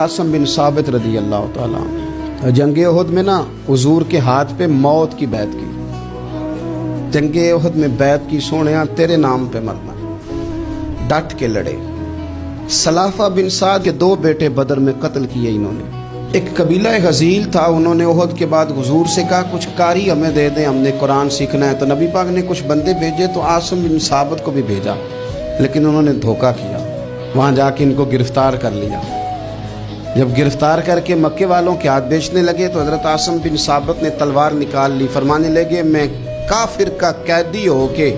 आसम बिन साबित रदी अल्लाह ताला जंग उहद में ना हुजूर के हाथ पे मौत की बैत की। जंग उहद में बैत की, सोनिया तेरे नाम पे मरना, डट के लड़े। सलाफा बिन साद के दो बेटे बदर में कत्ल किए इन्होंने। एक कबीला गजील था, उन्होंने उहद के बाद हुजूर से कहा कुछ कारी हमें दे दें, हमने कुरान सीखना है। तो नबी पाक ने कुछ बंदे भेजे, तो आसम बिन साबित को भी भेजा, लेकिन उन्होंने धोखा किया। वहाँ जाके इनको गिरफ्तार कर लिया। जब गिरफ्तार करके मक्के वालों के हाथ बेचने लगे तो हज़रत आसम बिन साबित ने तलवार निकाल ली। फरमाने लगे मैं काफिर का कैदी होके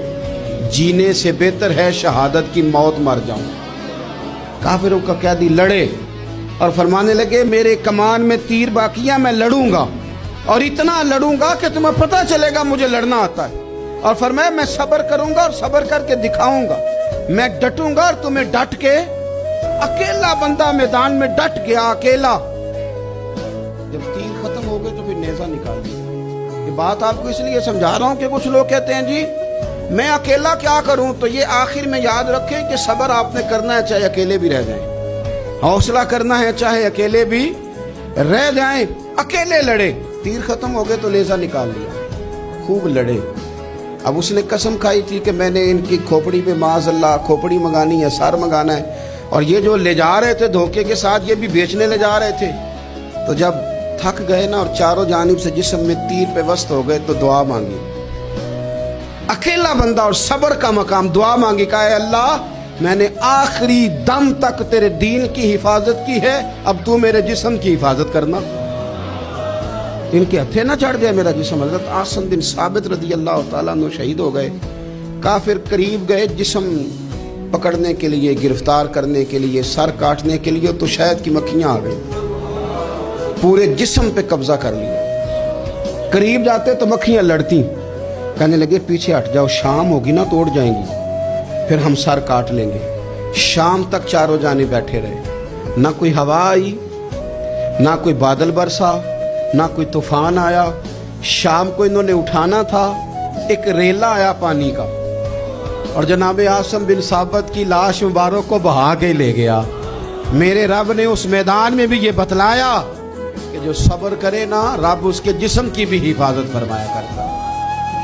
जीने से बेहतर है शहादत की मौत मर जाऊं। काफिरों का कैदी लड़े और फरमाने लगे मेरे कमान में तीर बाकियां, मैं लड़ूंगा और इतना लड़ूंगा कि तुम्हें पता चलेगा मुझे लड़ना आता है। और फरमाया मैं सब्र करूंगा और सब्र करके दिखाऊंगा, मैं डटूंगा और तुम्हें डट के। अकेला बंदा मैदान में डट गया, अकेला। जब तीर खत्म हो गए तो फिर नेजा निकाल दिया। ये बात आपको इसलिए समझा रहा हूं कि कुछ लोग कहते हैं जी मैं अकेला क्या करूं। तो ये आखिर में याद रखें कि सब्र आपने करना है चाहे अकेले भी रह जाएं, हौसला करना है चाहे अकेले भी रह जाएं। अकेले लड़े, तीर खत्म हो गए तो नेजा निकाल लिया, खूब लड़े। अब उसने कसम खाई थी कि मैंने इनकी खोपड़ी पे माज़अल्लाह खोपड़ी मंगानी है, सर मंगाना है। और ये जो ले जा रहे थे धोखे के साथ, ये भी बेचने ले जा रहे थे। तो जब थक गए ना और चारों जानिब से जिस्म में तीर पे वस्त हो गए तो दुआ मांगी। अकेला बंदा और सब्र का मकाम, दुआ मांगी, कहा अल्लाह मैंने आखिरी दम तक तेरे दीन की हिफाजत की है, अब तू मेरे जिस्म की हिफाजत करना। इनके हथे ना चढ़ गया मेरा जिस्म। हज़रत आसम बिन साबित रज़ी अल्लाह ताला अन्हु शहीद हो गए। काफिर करीब गए जिस्म पकड़ने के लिए, गिरफ्तार करने के लिए, सर काटने के लिए, तो शहद की मक्खियां आ गई, पूरे जिस्म पे कब्जा कर लिया। करीब जाते तो मक्खियां लड़ती, कहने लगे पीछे हट जाओ, शाम होगी ना तो उड़ जाएंगी, फिर हम सर काट लेंगे। शाम तक चारों जाने बैठे रहे, ना कोई हवा आई, ना कोई बादल बरसा, ना कोई तूफान आया। शाम को इन्होंने उठाना था, एक रेला आया पानी का और जनाब आसम बिन साबित की लाश मुबारक को बहा के ले गया। मेरे रब ने उस मैदान में भी ये बतलाया कि जो सब्र करे ना, रब उसके जिस्म की भी हिफाजत फरमाया करता,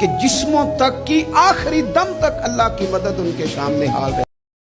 कि जिस्मों तक की आखिरी दम तक अल्लाह की मदद उनके सामने हाल है।